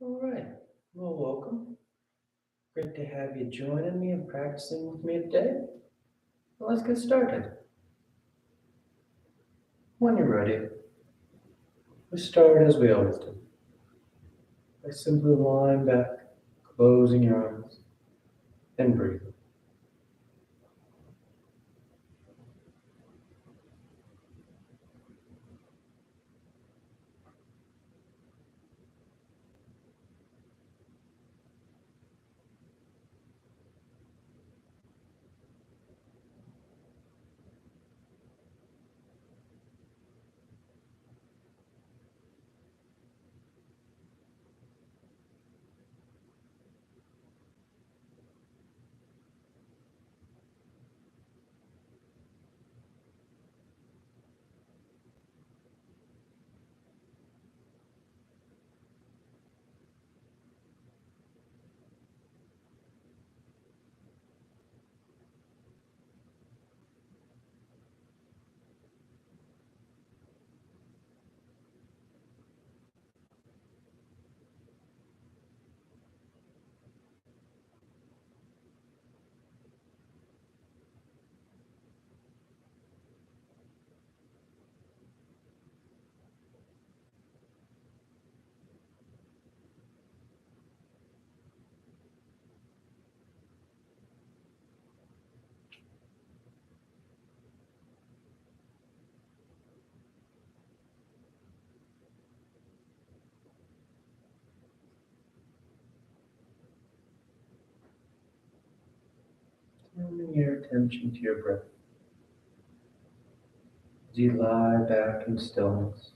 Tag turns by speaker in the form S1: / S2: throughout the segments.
S1: All right. Well, welcome. Great to have you joining me and practicing with me today. Well, let's get started. When you're ready, we start as we always do by simply lying back, closing your eyes, and breathing. Turning your attention to your breath as you lie back in stillness.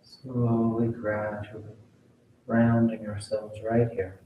S1: Slowly, gradually, grounding ourselves right here.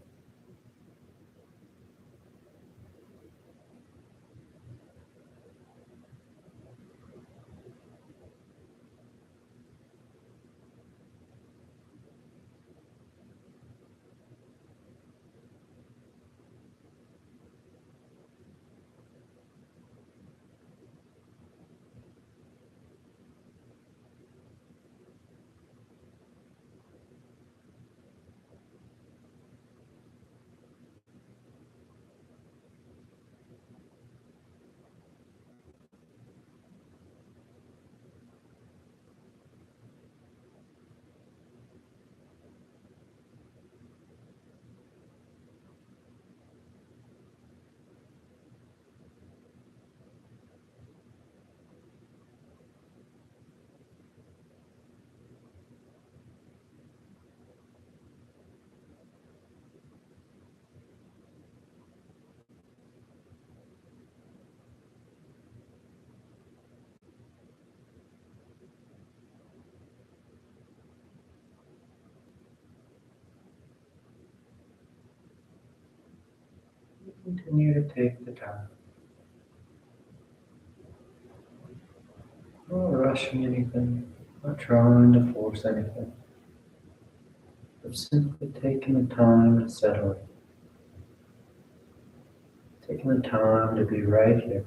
S1: Continue to take the time. Not rushing anything, not trying to force anything, but simply taking the time to settle in, taking the time to be right here.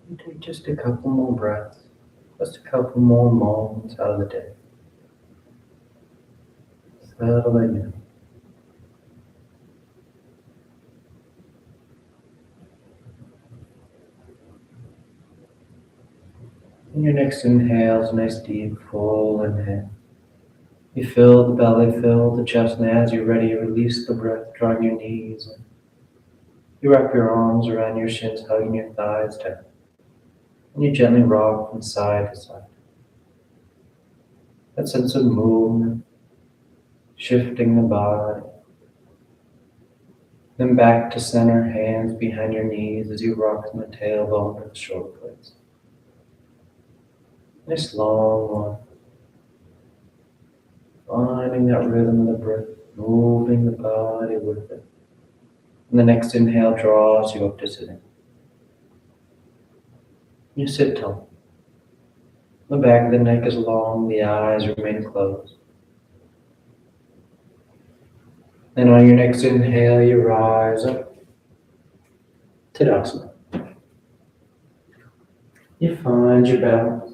S1: And take just a couple more breaths, just a couple more moments out of the day. Settling in. And your next inhale is a nice deep full inhale. You fill the belly, fill the chest, and as you're ready, you release the breath, drawing your knees in. You wrap your arms around your shins, hugging your thighs down, and you gently rock from side to side. That sense of movement, shifting the body. Then back to center, hands behind your knees as you rock from the tailbone to the shoulder blades. Nice long one. Finding that rhythm of the breath, moving the body with it. And the next inhale draws you up to sitting. You sit tall. The back of the neck is long, the eyes remain closed. And on your next inhale, you rise up. Tadasana. You find your balance.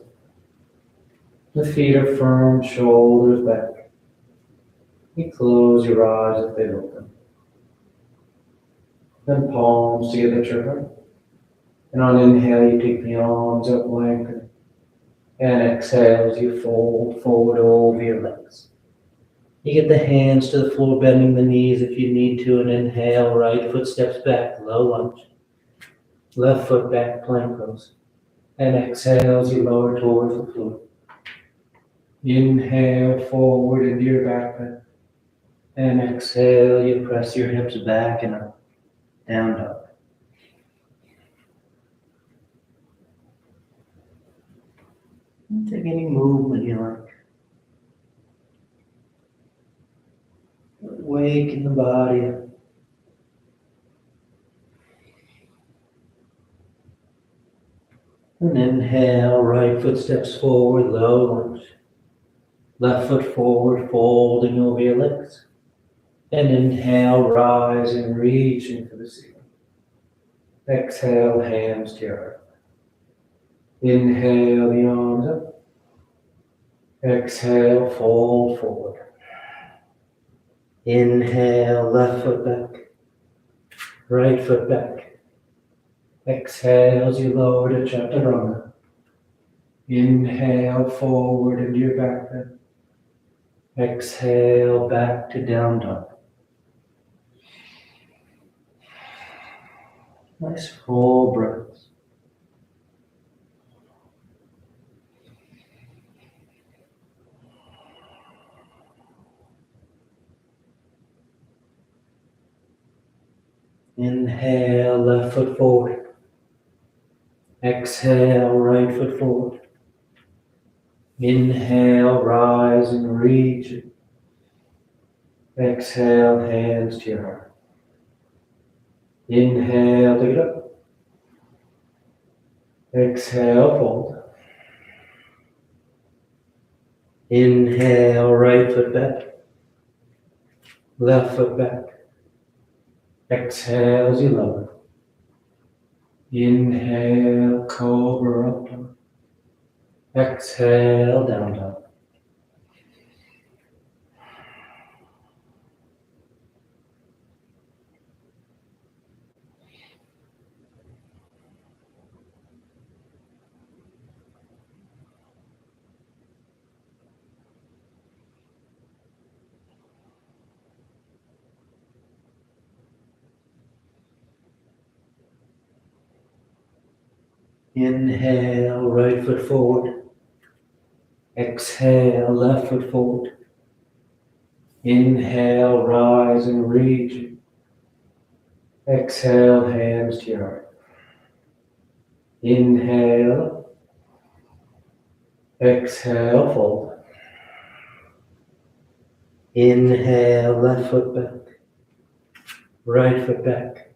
S1: The feet are firm, shoulders back. You close your eyes if they open. Then palms together at your heart. And on inhale, you take the arms up, lengthen. And exhale as you fold forward over your legs. You get the hands to the floor, bending the knees if you need to, and inhale, right foot steps back, low lunge. Left foot back, plank pose. And exhale as you lower towards the floor. Inhale forward into your back bend. And exhale, you press your hips back and up, down dog. Take any movement you like. Waken the body. And inhale, right foot steps forward, low lunge. Left foot forward, folding over your legs. And inhale, rising, reaching for the ceiling. Exhale, hands to your heart. Inhale, the arms up. Exhale, fold forward. Inhale, left foot back. Right foot back. Exhale as you lower to Chaturanga. Inhale forward into your back bend. Exhale back to down dog. Nice full breaths. Inhale, left foot forward. Exhale, right foot forward. Inhale, rising, reaching. Exhale, hands to your heart. Inhale, take it up. Exhale, fold. Inhale, right foot back. Left foot back. Exhale as you lower. Inhale, cobra up dog. Exhale, down dog. Inhale, right foot forward. Exhale, left foot forward. Inhale, rise and reach. Exhale, hands to your heart. Inhale. Exhale, fold. Inhale, left foot back. Right foot back.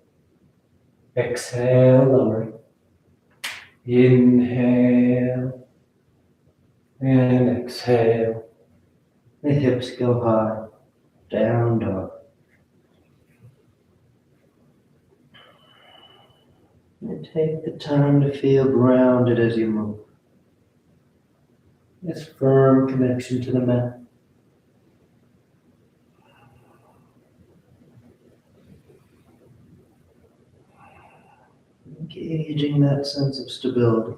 S1: Exhale, lower. Inhale. And exhale. The hips go high. Down dog. And take the time to feel grounded as you move. This firm connection to the mat. Engaging that sense of stability.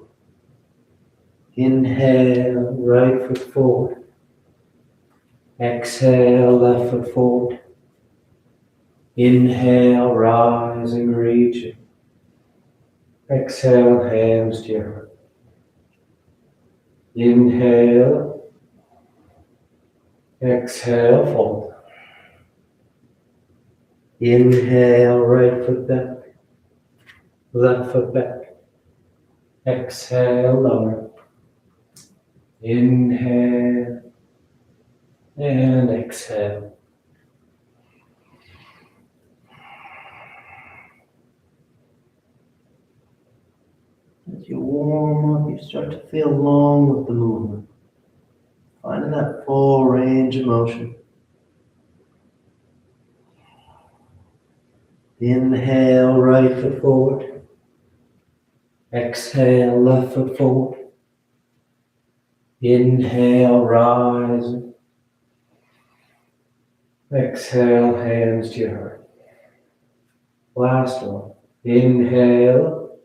S1: Inhale, right foot forward. Exhale, left foot forward. Inhale, rising, reaching. Exhale, hands to your heart. Inhale. Exhale, fold. Inhale, right foot back. Left foot back. Exhale, lower. Inhale. And exhale. As you warm up, you start to feel along with the movement, finding that full range of motion. Inhale, right foot forward. Exhale, left foot forward. Inhale, rise. Exhale, hands to your heart. Last one. Inhale.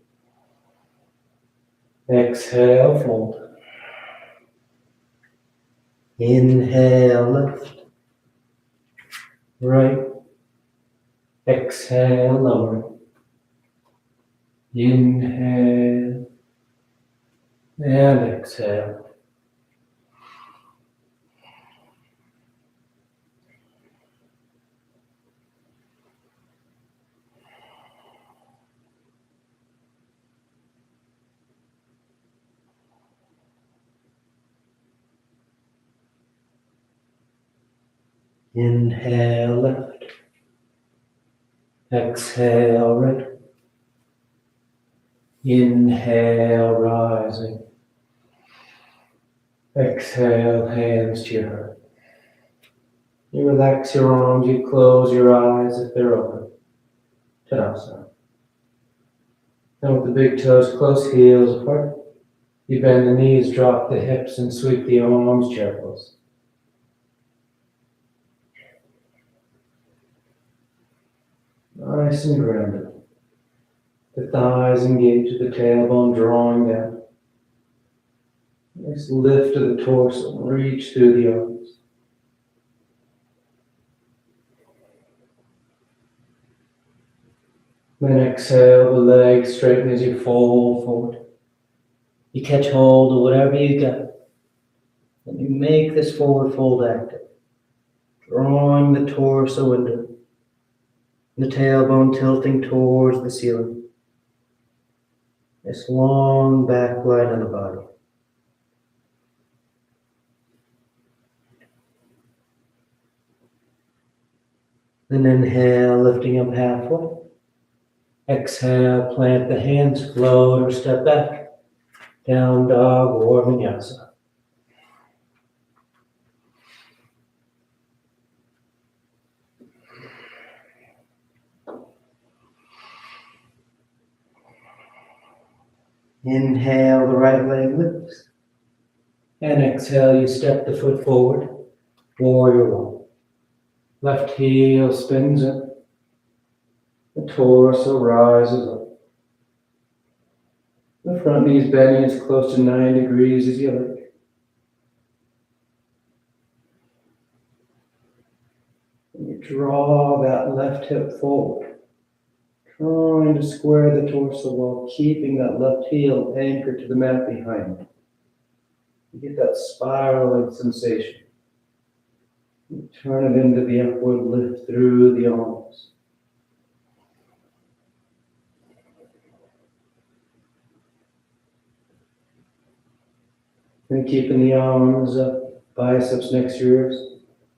S1: Exhale, fold. Inhale, left. Right. Exhale, lower. Inhale. And exhale. Inhale, left. Exhale, right. Inhale, rising. Exhale, hands to your heart. You relax your arms, you close your eyes if they're open. Tadasana. Now with the big toes close, heels apart. You bend the knees, drop the hips, and sweep the arms, chair pose. Nice and grounded. The thighs engage with the tailbone, drawing down. Nice lift of the torso, reach through the arms. Then exhale, the legs straighten as you fold forward. You catch hold of whatever you got. And you make this forward fold active, drawing the torso into the tailbone tilting towards the ceiling. This long back line of the body. Then inhale, lifting up halfway. Exhale, plant the hands, float or step back. Down dog or vinyasa. Inhale, the right leg lifts. And exhale, you step the foot forward, warrior one. Left heel spins in. The torso rises up. The front knees bending as close to 9 degrees as you like. And you draw that left hip forward, trying to square the torso while keeping that left heel anchored to the mat behind you. You get that spiraling sensation. You turn it into the upward lift through the arms. And keeping the arms up, biceps next to yours,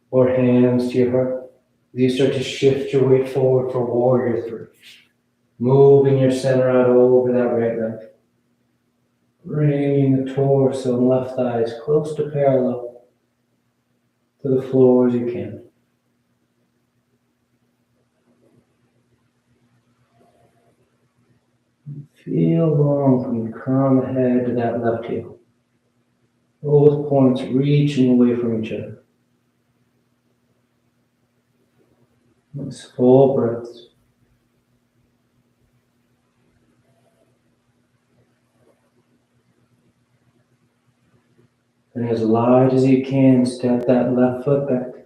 S1: or hands to your heart. You start to shift your weight forward for warrior three. Moving your center out over that right leg. Bringing the torso and left thighs close to parallel to the floor as you can. Feel long from the crown of the head to that left heel. Both points reaching away from each other. Nice full breaths. And as light as you can, step that left foot back.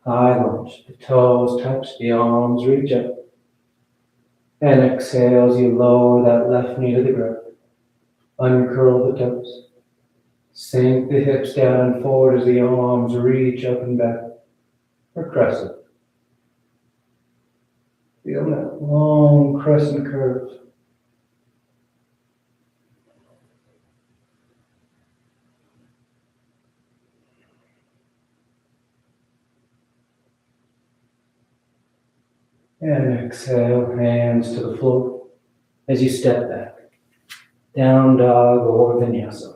S1: High lunge. The toes touch, the arms reach up. And exhale as you lower that left knee to the ground. Uncurl the toes. Sink the hips down and forward as the arms reach up and back. Or crescent. Feel that long crescent curve. And exhale, hands to the floor as you step back. Down dog or vinyasa.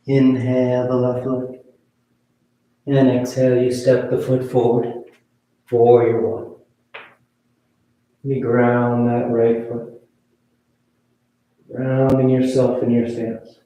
S1: Inhale the left leg. And exhale, you step the foot forward for your one. You ground that right foot. Grounding yourself in your stance.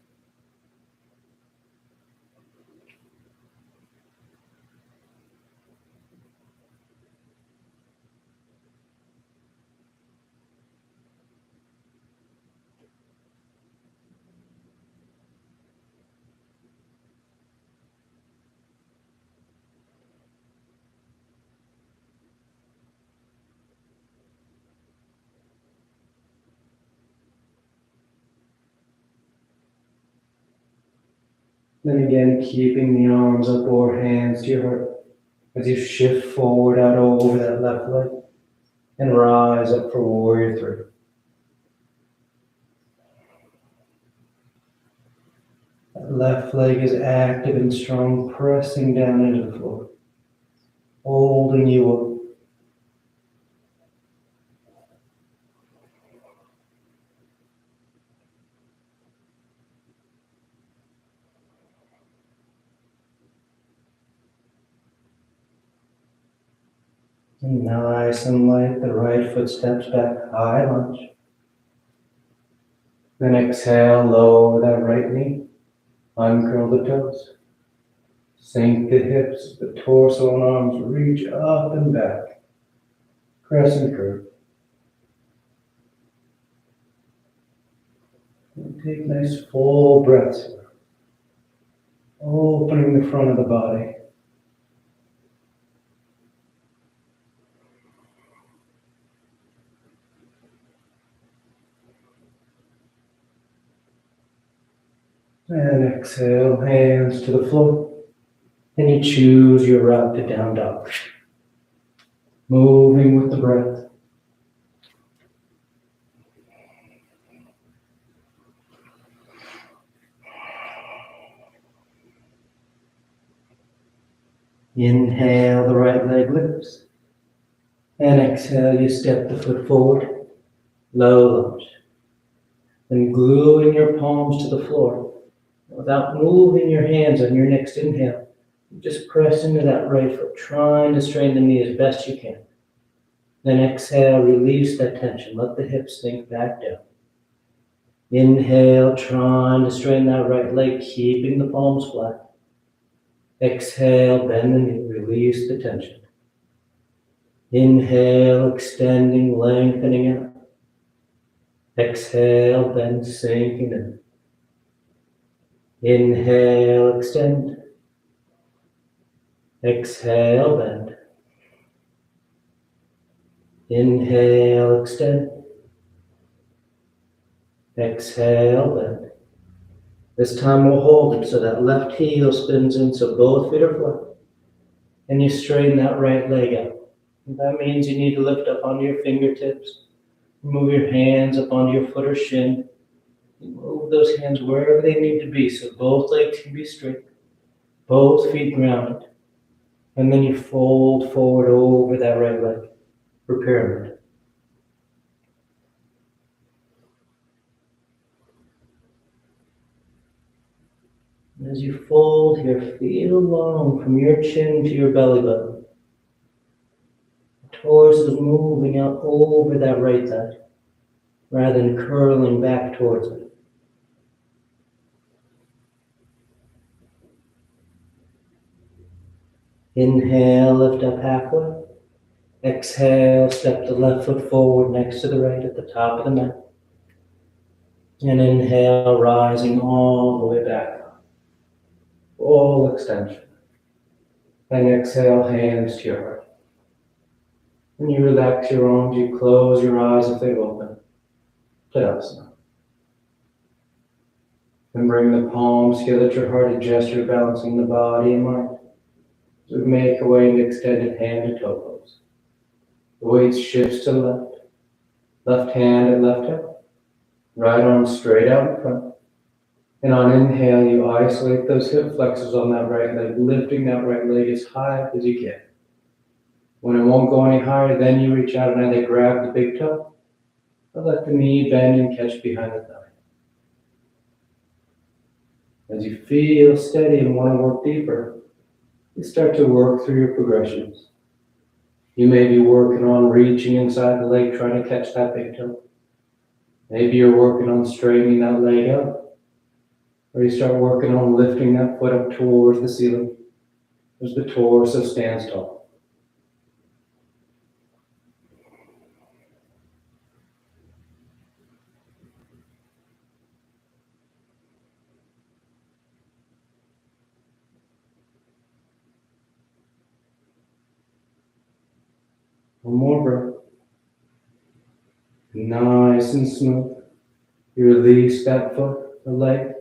S1: Then again, keeping the arms up or hands to your heart as you shift forward out over that left leg and rise up for warrior three. That left leg is active and strong, pressing down into the floor, holding you up. And nice and light, the right foot steps back, high lunge. Then exhale, lower that right knee, uncurl the toes. Sink the hips, the torso and arms reach up and back. Crescent curve. And take nice full breaths here. Opening the front of the body. And exhale, hands to the floor. And you choose your route to down dog. Moving with the breath. Inhale, the right leg lifts. And exhale, you step the foot forward. Low lunge. Then gluing your palms to the floor. Without moving your hands on your next inhale, just press into that right foot, trying to strain the knee as best you can. Then exhale, release that tension. Let the hips sink back down. Inhale, trying to strain that right leg, keeping the palms flat. Exhale, bend the knee, release the tension. Inhale, extending, lengthening out. Exhale, bend, sinking in. Inhale, extend. Exhale, bend. Inhale, extend. Exhale, bend. This time we'll hold it so that left heel spins in so both feet are flat. And you straighten that right leg out. And that means you need to lift up onto your fingertips. Move your hands up onto your foot or shin. Move those hands wherever they need to be so both legs can be straight. Both feet grounded. And then you fold forward over that right leg for pyramid. And as you fold here, feel long from your chin to your belly button. The torso is moving out over that right side rather than curling back towards it. Inhale, lift up halfway. Exhale, step the left foot forward next to the right at the top of the mat. And inhale, rising all the way back up. Full extension. And exhale, hands to your heart. When you relax your arms, you close your eyes if they've opened. Tadasana. And bring the palms together at your heart, a gesture balancing the body and mind. So we make our way into extended hand to toe pose. The weight shifts to the left. Left hand at left hip. Right arm straight out in front. And on inhale, you isolate those hip flexors on that right leg, lifting that right leg as high up as you can. When it won't go any higher, then you reach out and either grab the big toe or let the knee bend and catch behind the thigh. As you feel steady and want to work deeper, you start to work through your progressions. You may be working on reaching inside the leg, trying to catch that big toe. Maybe you're working on straightening that leg up, or you start working on lifting that foot up towards the ceiling as the torso stands tall. One more breath. Nice and smooth. You release that foot, the leg,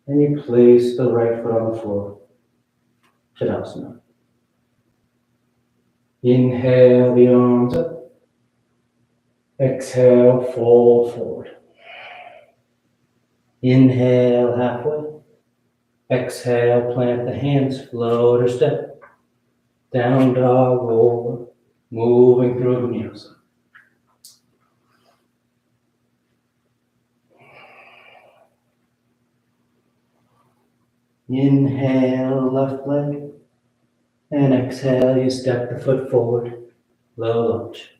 S1: and you place the right foot on the floor. Tadasana. Inhale the arms up. Exhale, fold forward. Inhale halfway. Exhale, plant the hands, float or step. Down dog, over, moving through the vinyasa. Inhale, left leg. And exhale, you step the foot forward, low lunge.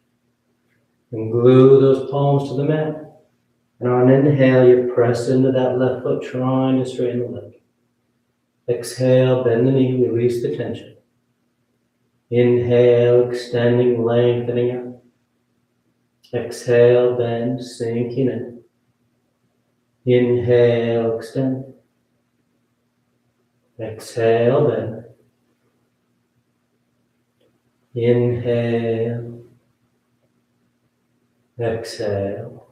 S1: And glue those palms to the mat. And on inhale, you press into that left foot, trying to straighten the leg. Exhale, bend the knee, release the tension. Inhale, extending, lengthening out. Exhale, bend, sinking in. Inhale, extend. Exhale, bend. Inhale. Exhale.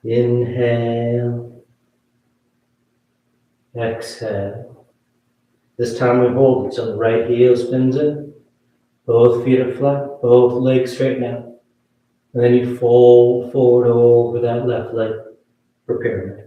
S1: Inhale. Exhale. This time we hold it so the right heel spins in. Both feet are flat, both legs straighten out. And then you fold forward over that left leg for pyramid.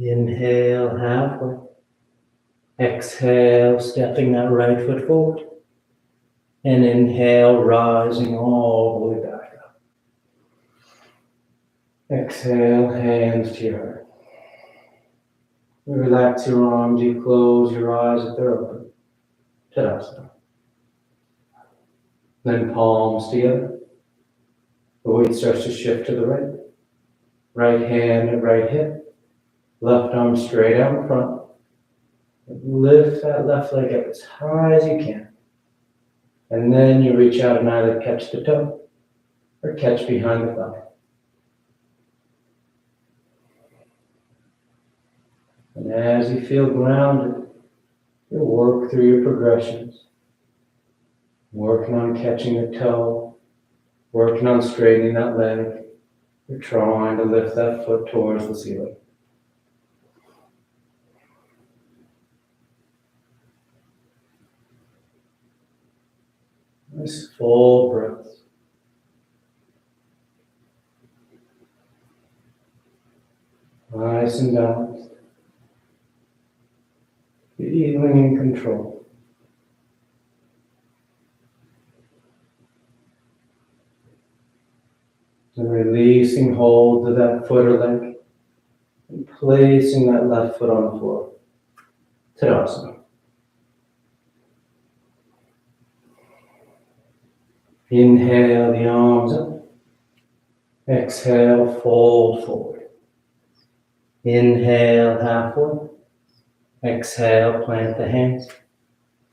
S1: Inhale halfway. Exhale, stepping that right foot forward. And inhale, rising all the way back up. Exhale, hands to your heart. You relax your arms, you close your eyes if they're open. Tadasana. Then palms together. The weight starts to shift to the right. Right hand at right hip. Left arm straight out in front. Lift that left leg up as high as you can. And then you reach out and either catch the toe or catch behind the thigh. And as you feel grounded, you work through your progressions. Working on catching the toe, working on straightening that leg. You're trying to lift that foot towards the ceiling. Nice full breath. Nice and balanced. Feeling in control. And releasing hold of that foot or leg. And placing that left foot on the floor. Tadasana. Inhale the arms up. Exhale, fold forward. Inhale, halfway. Exhale, plant the hands.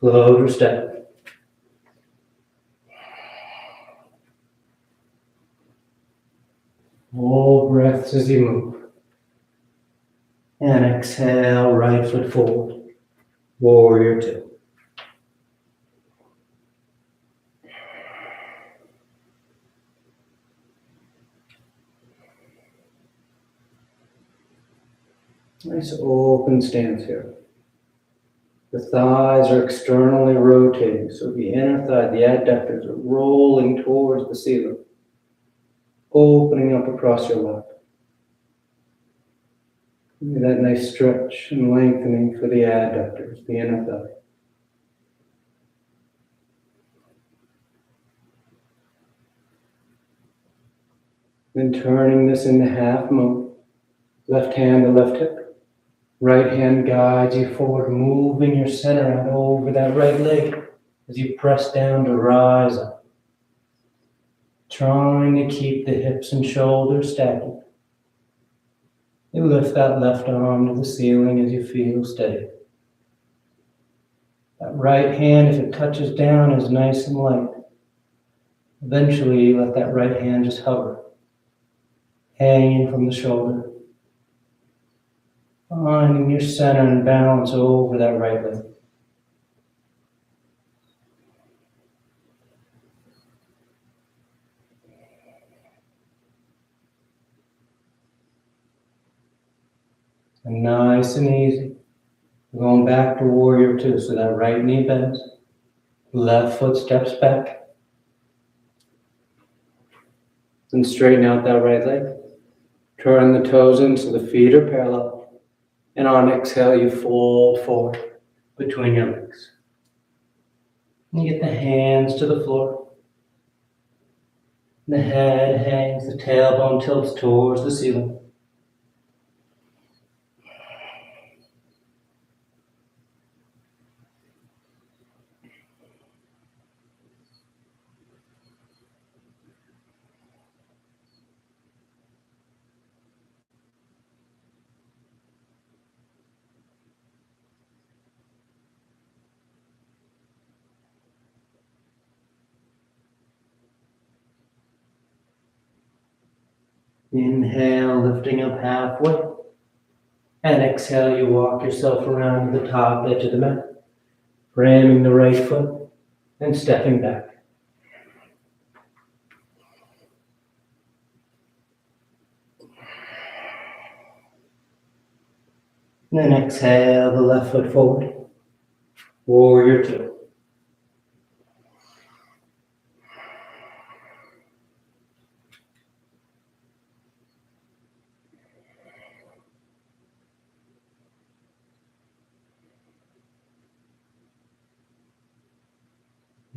S1: Float or step. Hold breaths as you move. And exhale, right foot forward. Warrior two. Nice open stance here. The thighs are externally rotating, so the inner thigh, the adductors are rolling towards the ceiling, opening up across your lap. That nice stretch and lengthening for the adductors, the inner thigh. Then turning this into half moon. Left hand to left hip. Right hand guides you forward, moving your center out over that right leg as you press down to rise up. Trying to keep the hips and shoulders stagnant. You lift that left arm to the ceiling as you feel steady. That right hand, if it touches down, is nice and light. Eventually, you let that right hand just hover, hanging from the shoulder. Finding your center and balance over that right leg. And nice and easy. Going back to warrior two, so that right knee bends. Left foot steps back. Then straighten out that right leg. Turn the toes in so the feet are parallel. And on exhale, you fold forward between your legs. And you get the hands to the floor. The head hangs, the tailbone tilts towards the ceiling. Inhale, lifting up halfway. And exhale, you walk yourself around to the top edge of the mat, framing the right foot and stepping back. And then exhale the left foot forward. Warrior two.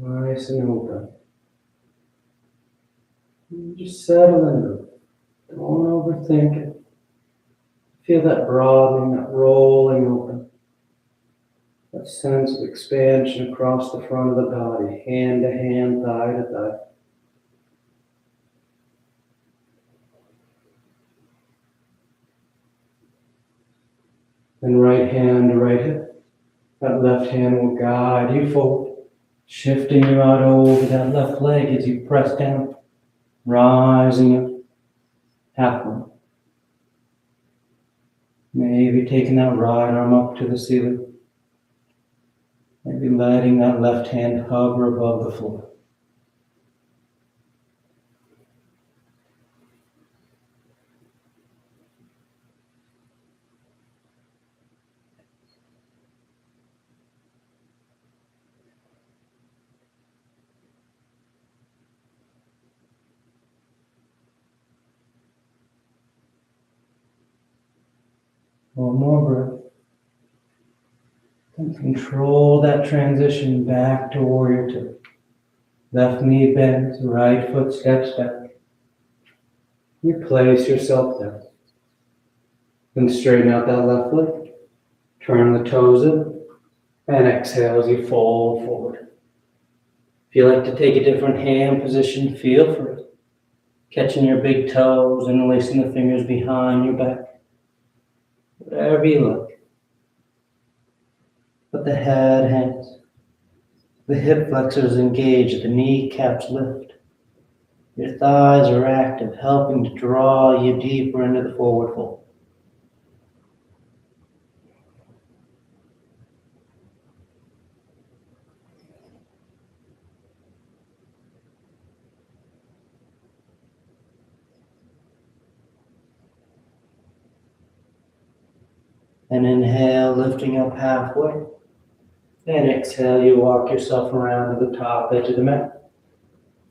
S1: Nice and open. Just settle into it. Don't overthink it. Feel that broadening, that rolling open. That sense of expansion across the front of the body, hand to hand, thigh to thigh. And right hand to right hip. That left hand will guide you forward, shifting you out over that left leg as you press down, rising up, half moon. Maybe taking that right arm up to the ceiling. Maybe letting that left hand hover above the floor. One more breath. And control that transition back to warrior two. Left knee bends, right foot steps back. You place yourself down. Then straighten out that left leg. Turn the toes in. And exhale as you fold forward. If you like to take a different hand position, feel free. Catching your big toes and releasing the fingers behind your back. Whatever you like. Let the head hangs. The hip flexors engage, the kneecaps lift. Your thighs are active, helping to draw you deeper into the forward fold. And inhale, lifting up halfway. And exhale, you walk yourself around to the top edge of the mat,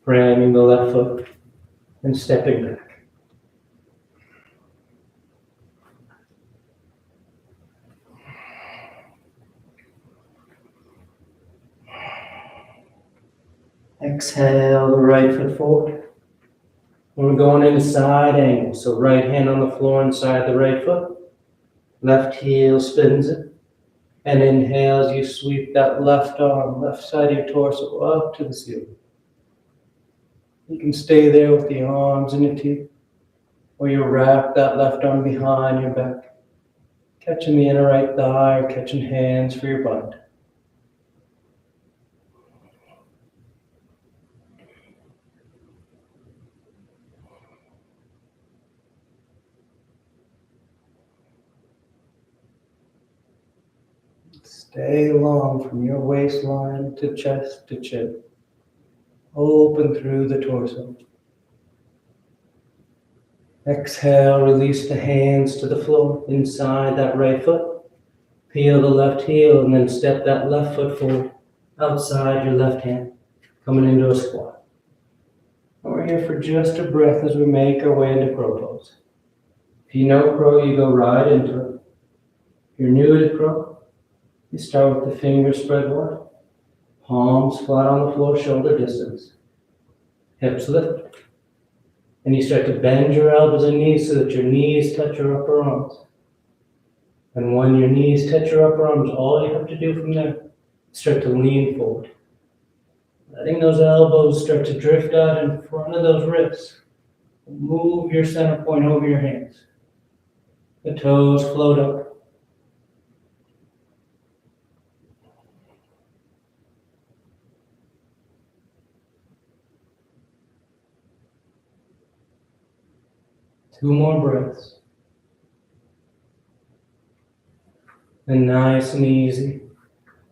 S1: framing the left foot and stepping back. Exhale, the right foot forward. We're going into side angle, so right hand on the floor inside the right foot. Left heel spins it. And inhale as you sweep that left arm, left side of your torso up to the ceiling. You can stay there with the arms in your teeth, or you wrap that left arm behind your back, catching the inner right thigh or catching hands for your bind. Stay long from your waistline to chest to chin. Open through the torso. Exhale, release the hands to the floor inside that right foot. Peel the left heel and then step that left foot forward outside your left hand, coming into a squat. And we're here for just a breath as we make our way into crow pose. If you know crow, you go right into it. If you're new to crow, you start with the fingers spread wide, palms flat on the floor, shoulder distance, hips lift. And you start to bend your elbows and knees so that your knees touch your upper arms. And when your knees touch your upper arms, all you have to do from there is start to lean forward. Letting those elbows start to drift out in front of those wrists. Move your center point over your hands. The toes float up. Two more breaths. And nice and easy,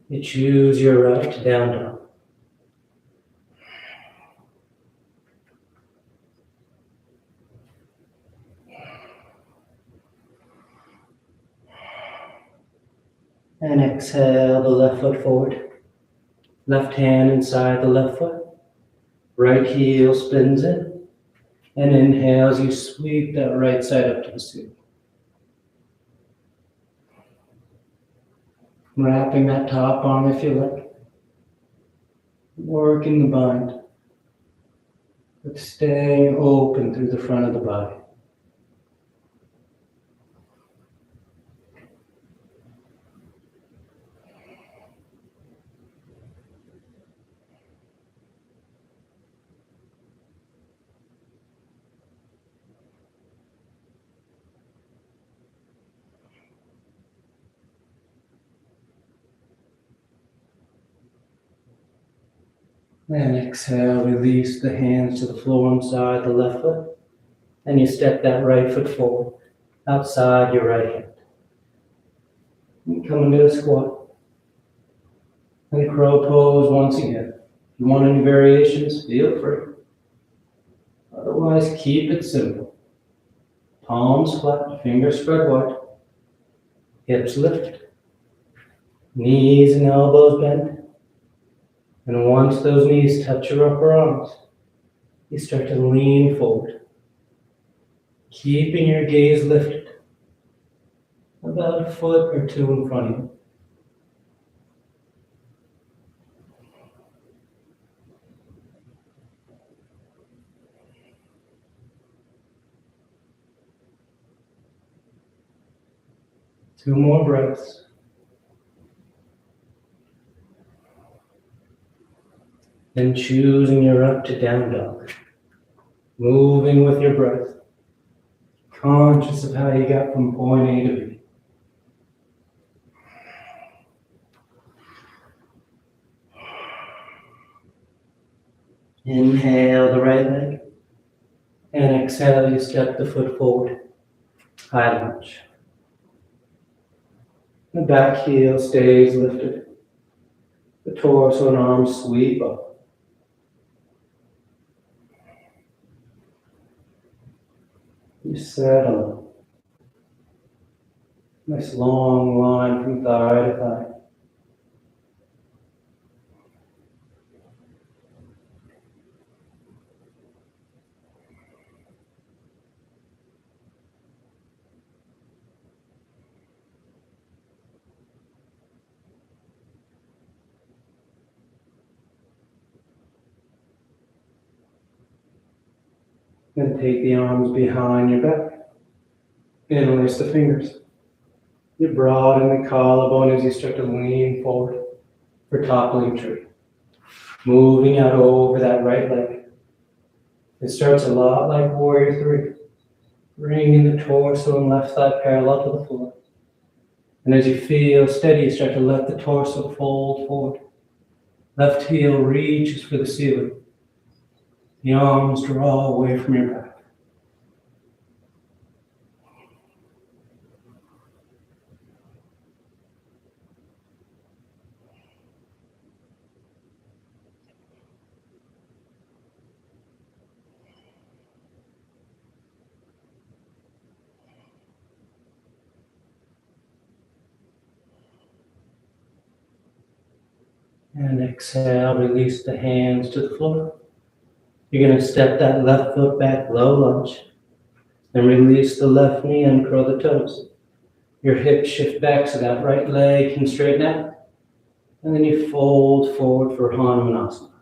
S1: you choose your right to down dog. And exhale the left foot forward. Left hand inside the left foot. Right heel spins in. And inhale as you sweep that right side up to the ceiling. Wrapping that top arm if you like. Working the bind. But staying open through the front of the body. And exhale, release the hands to the floor inside the left foot. And you step that right foot forward, outside your right hand. And come into a squat. And crow pose once again. If you want any variations, feel free. Otherwise, keep it simple. Palms flat, fingers spread wide. Hips lift. Knees and elbows bend. And once those knees touch your upper arms, you start to lean forward, keeping your gaze lifted, about a foot or two in front of you. 2 more breaths. Then choosing your up to down dog. Moving with your breath. Conscious of how you got from point A to B. Inhale the right leg. And exhale, you step the foot forward. High lunge. The back heel stays lifted. The torso and arms sweep up. You settle. Nice long line from thigh to thigh. Then take the arms behind your back. Interlace the fingers. You broaden the collarbone as you start to lean forward for toppling tree. Moving out over that right leg. It starts a lot like Warrior 3. Bringing the torso and left thigh parallel to the floor. And as you feel steady, you start to let the torso fold forward. Left heel reaches for the ceiling. The arms draw away from your back. And exhale, release the hands to the floor. You're going to step that left foot back, low lunge. Then release the left knee and curl the toes. Your hips shift back so that right leg can straighten out. And then you fold forward for Hanumanasana.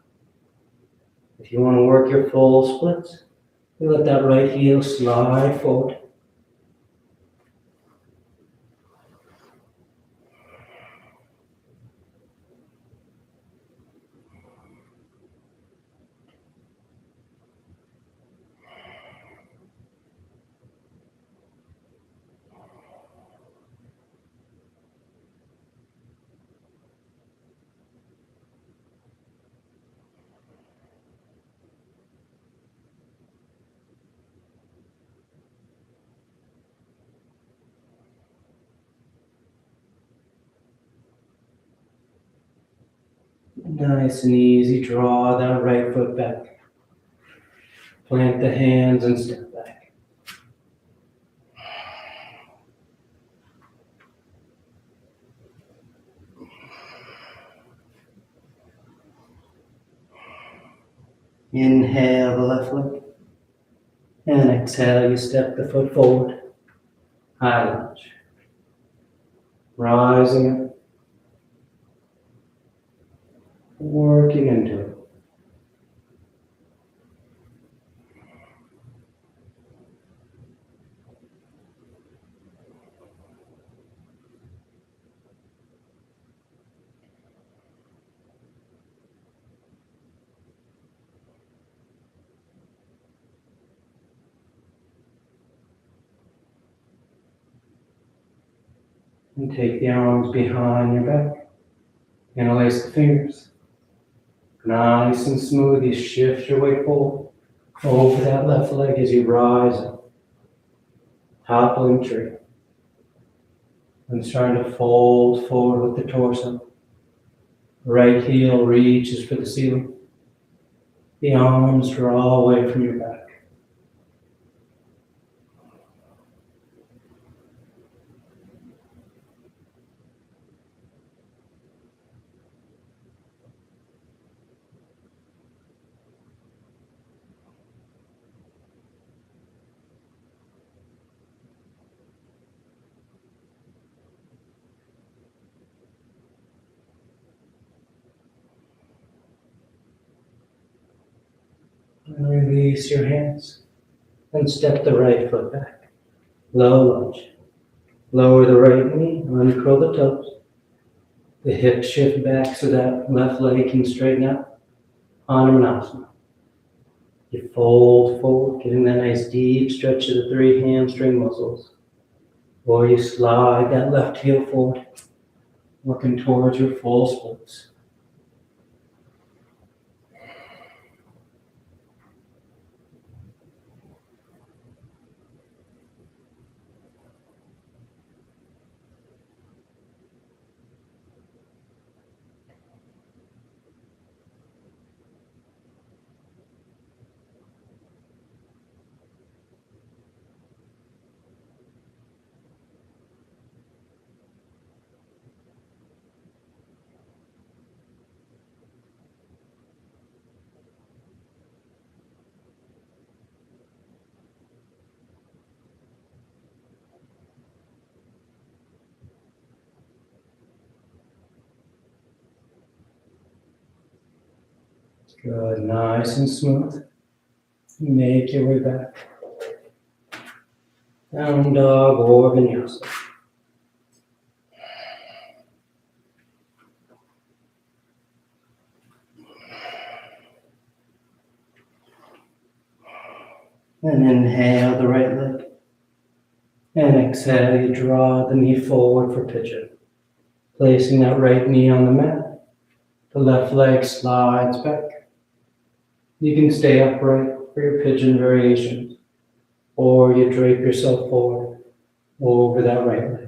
S1: If you want to work your full splits, you let that right heel slide forward. Nice and easy, draw that right foot back. Plant the hands and step back. Inhale the left leg. And exhale, you step the foot forward. High lunge. Rising up. Working into it. And take the arms behind your back. Interlace the fingers. Nice and smooth, you shift your weight forward over that left leg as you rise up. Toppling tree. And starting to fold forward with the torso. Right heel reaches for the ceiling. The arms draw away from your back. And release your hands and step the right foot back. Low lunge. Lower the right knee, uncurl the toes. The hips shift back so that left leg can straighten out. Hanumanasana. You fold forward, getting that nice deep stretch of the 3 hamstring muscles. Or you slide that left heel forward, working towards your full splits. Good, nice and smooth. Make your way back. Down dog or vinyasa. And inhale the right leg. And exhale, you draw the knee forward for pigeon. Placing that right knee on the mat. The left leg slides back. You can stay upright for your pigeon variations, or you drape yourself forward over that right leg.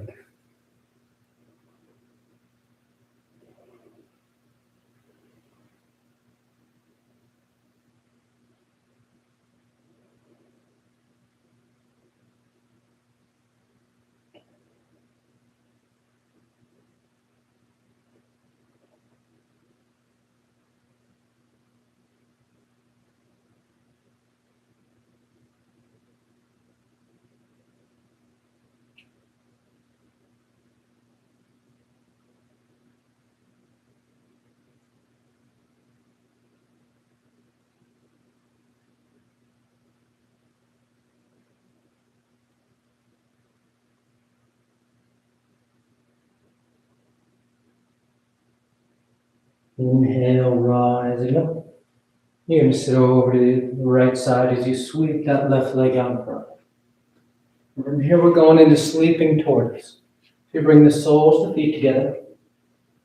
S1: Inhale, rising up. You're going to sit over to the right side as you sweep that left leg out in front. And from here, we're going into sleeping tortoise. So you bring the soles of the feet together.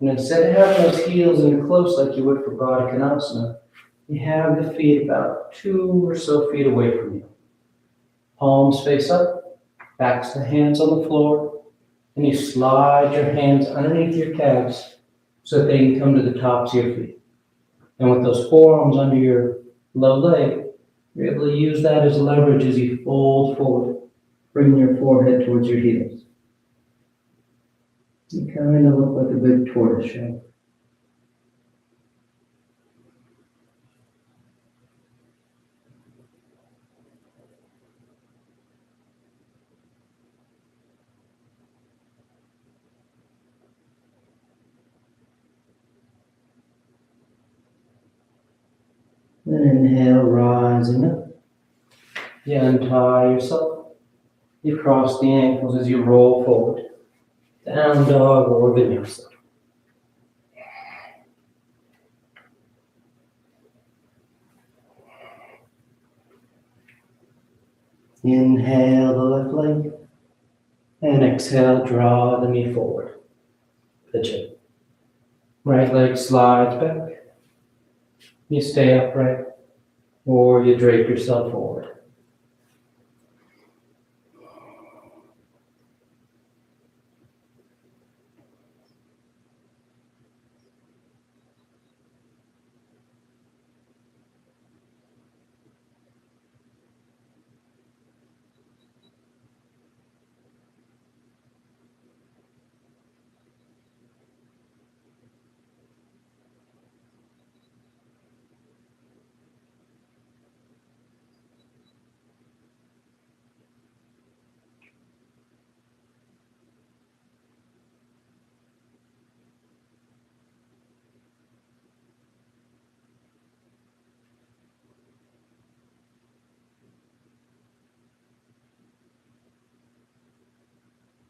S1: And instead of having those heels in close like you would for Baddha Konasana, you have the feet about 2 or so feet away from you. Palms face up, backs the hands on the floor, and you slide your hands underneath your calves so that they can come to the tops of your feet. And with those forearms under your low leg, you're able to use that as leverage as you fold forward, bringing your forehead towards your heels. You kind of look like a big tortoise shell. Then inhale, rising up. You untie yourself. You cross the ankles as you roll forward. Down dog or vinyasa. Inhale the left leg. And exhale, draw the knee forward. Pigeon. Right leg slides back. You stay upright, or you drape yourself forward.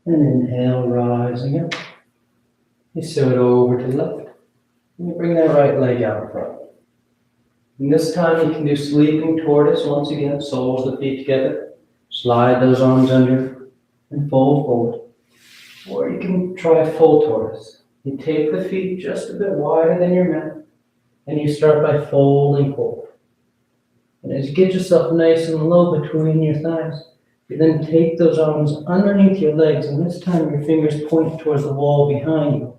S1: And inhale, rising up. You sit over to the left. And you bring that right leg out in front. And this time you can do sleeping tortoise once again, soles of the feet together. Slide those arms under and fold forward. Or you can try full tortoise. You take the feet just a bit wider than your mat, and you start by folding forward. And as you get yourself nice and low between your thighs, you then take those arms underneath your legs, and this time your fingers point towards the wall behind you.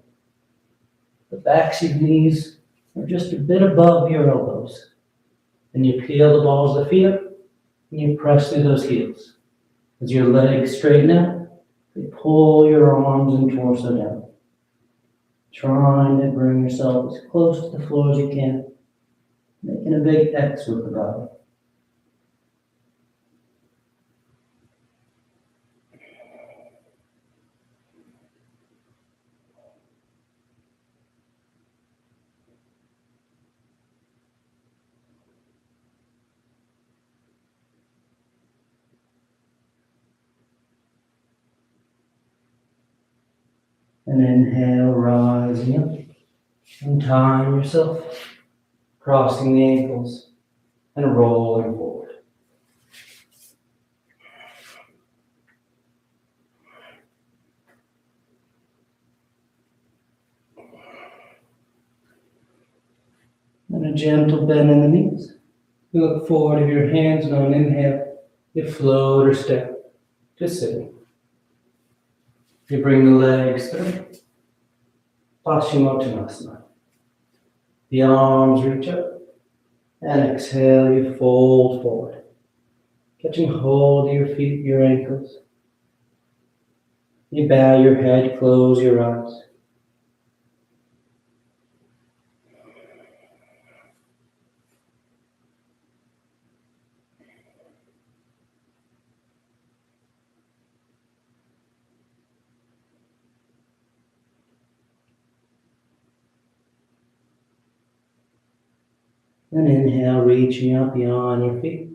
S1: The backs of your knees are just a bit above your elbows. And you peel the balls of the feet up, and you press through those heels. As your legs straighten out, you pull your arms and torso down. Trying to bring yourself as close to the floor as you can, making a big X with the body. And inhale, rising up, untying yourself, crossing the ankles, and rolling forward. And a gentle bend in the knees. You look forward of your hands, and on inhale, you float or step to sitting. You bring the legs through, Paschimottanasana. The arms reach up, and exhale, you fold forward, catching hold of your feet, your ankles. You bow your head, close your eyes. And inhale, reaching up beyond your feet.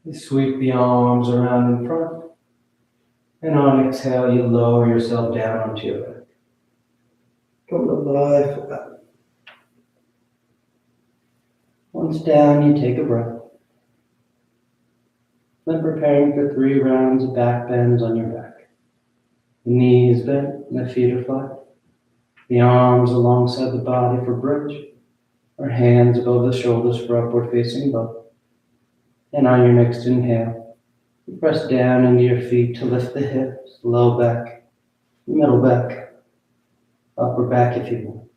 S1: You sweep the arms around in front. And on exhale, you lower yourself down onto your back. Come to life back. Once down, you take a breath. Then preparing for 3 rounds of back bends on your back. The knees bent and the feet are flat. The arms alongside the body for bridge, or hands above the shoulders for upward facing bow. And on your next inhale, you press down into your feet to lift the hips, low back, middle back, upper back if you will.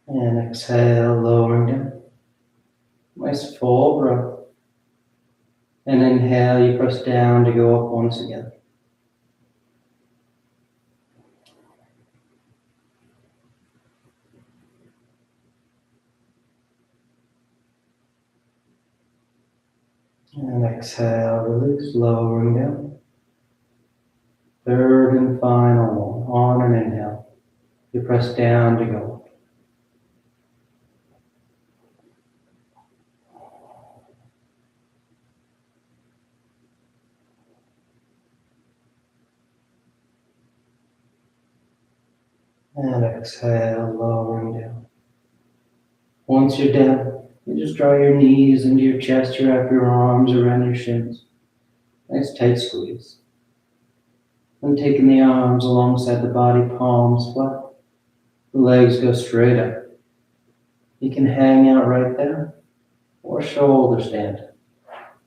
S1: And exhale, lowering down. Nice full breath. And inhale, you press down to go up once again. And exhale, release, lowering down. Third and final one. On an inhale, you press down to go up. And exhale, lowering down. Once you're down, you just draw your knees into your chest, you wrap your arms around your shins. Nice tight squeeze. And taking the arms alongside the body, palms flat. The legs go straight up. You can hang out right there, or shoulder stand.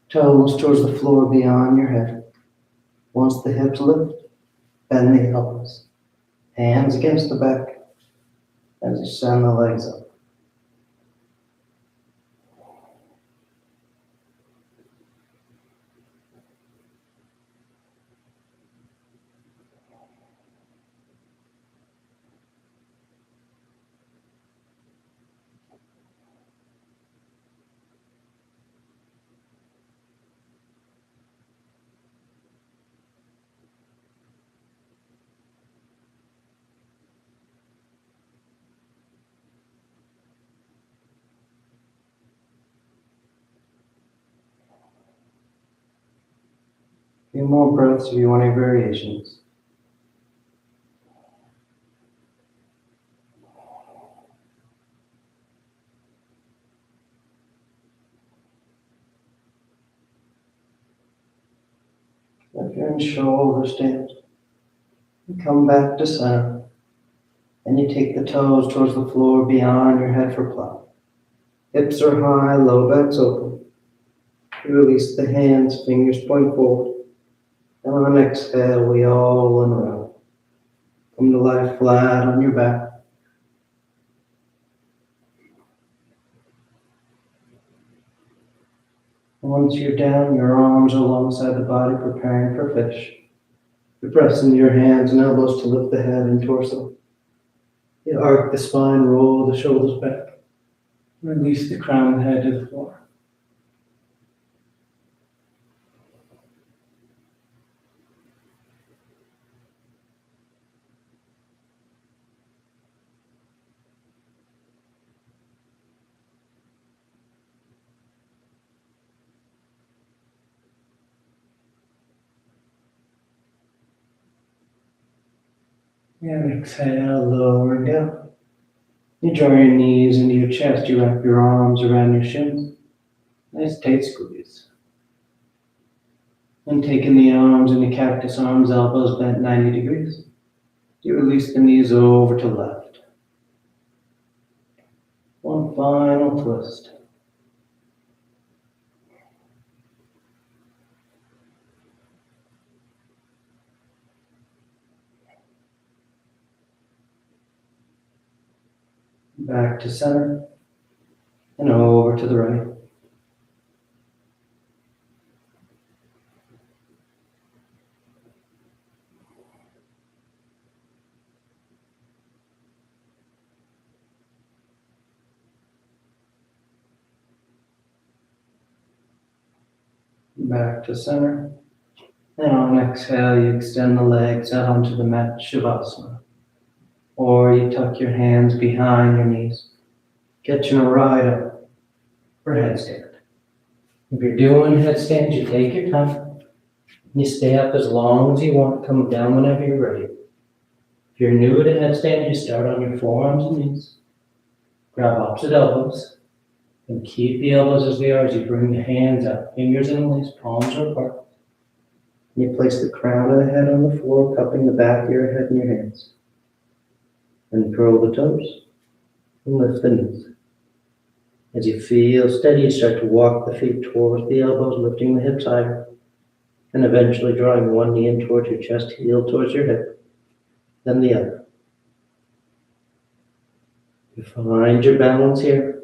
S1: Toes towards the floor beyond your head. Once the hips lift, bend the elbows. Hands against the back as you send the legs up. few more breaths if you want any variations. If you're in shoulder stand, you come back to center, and you take the toes towards the floor beyond your head for plow. Hips are high, low back's open. You release the hands, fingers point forward. And on an exhale, we all unravel. Come to lie flat on your back. And once you're down, your arms are alongside the body, preparing for fish. You're pressing your hands and elbows to lift the head and torso. You arc the spine, roll the shoulders back. Release the crown head to the floor. And exhale, lowering down. You draw your knees into your chest. You wrap your arms around your shins. Nice tight squeeze. And taking the arms into cactus arms, elbows bent 90 degrees. You release the knees over to left. One final twist. Back to center. And over to the right. Back to center. And on exhale, you extend the legs out onto the mat, Shavasana. Or you tuck your hands behind your knees, catching a right up for headstand. If you're doing headstand, you take your time. You stay up as long as you want, come down whenever you're ready. If you're new to headstand, you start on your forearms and knees. Grab opposite elbows and keep the elbows as they are as you bring the hands up. Fingers interlace, palms are apart. You place the crown of the head on the floor, cupping the back of your head in your hands. And curl the toes and lift the knees. As you feel steady, you start to walk the feet towards the elbows, lifting the hips higher, and eventually drawing one knee in towards your chest, heel towards your hip, then the other. You find your balance here,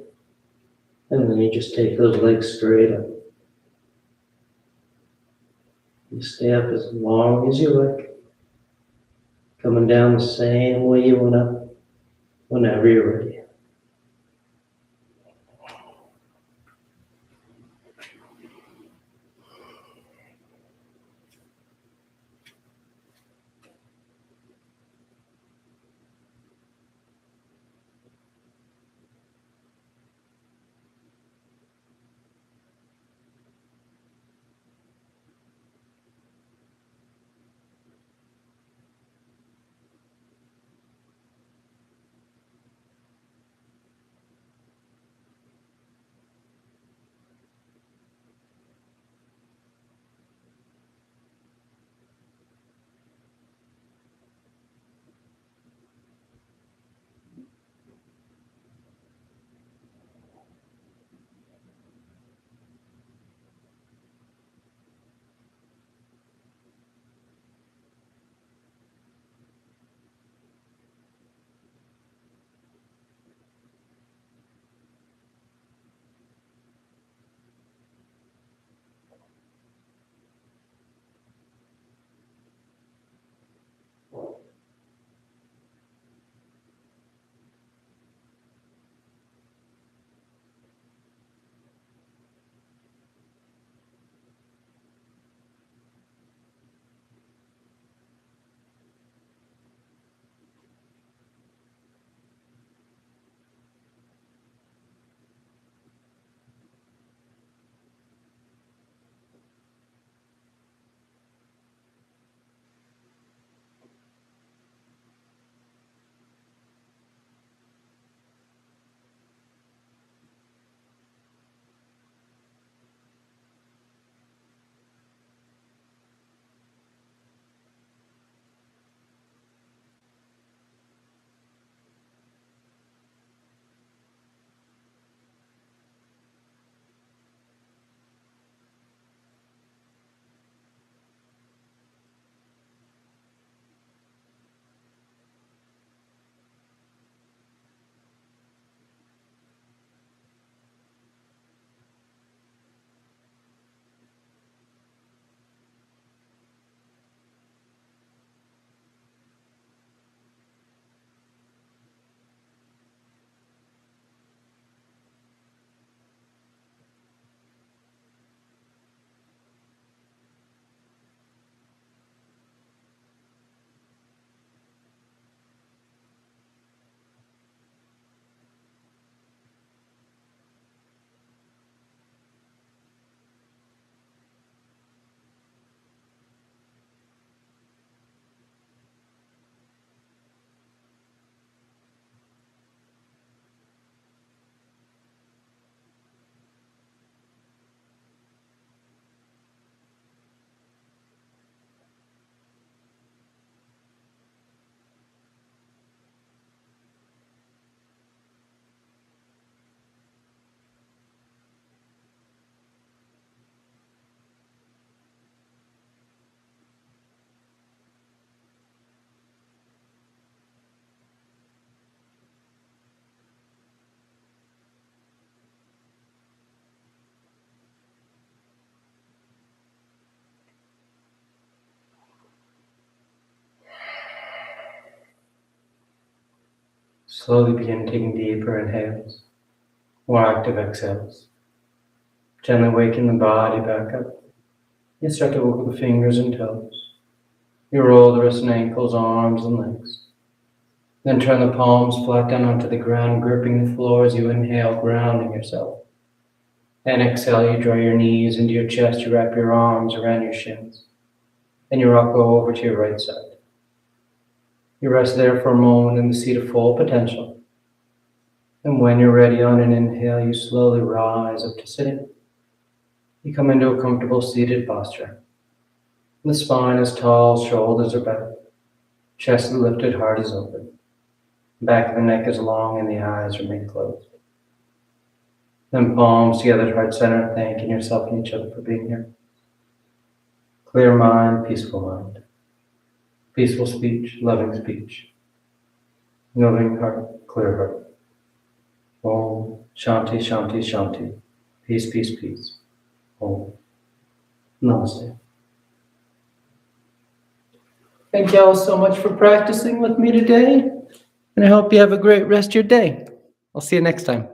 S1: and then you just take those legs straight up. You stay up as long as you like, coming down the same way you went up whenever you're ready. Slowly begin taking deeper inhales, more active exhales. Gently waking the body back up. You start to wiggle the fingers and toes. You roll the wrists and ankles, arms and legs. Then turn the palms flat down onto the ground, gripping the floor as you inhale, grounding yourself. And exhale, you draw your knees into your chest, you wrap your arms around your shins. Then you rock over to your right side. You rest there for a moment in the seat of full potential. And when you're ready on an inhale, you slowly rise up to sitting. You come into a comfortable seated posture. The spine is tall, shoulders are back. Chest is lifted, heart is open. Back of the neck is long and the eyes remain closed. Then palms together at heart center, thanking yourself and each other for being here. Clear mind, peaceful mind. Peaceful speech, loving speech. Loving heart, clear heart. Om Shanti, Shanti, Shanti. Peace, peace, peace. Om. Namaste. Thank you all so much for practicing with me today. And I hope you have a great rest of your day. I'll see you next time.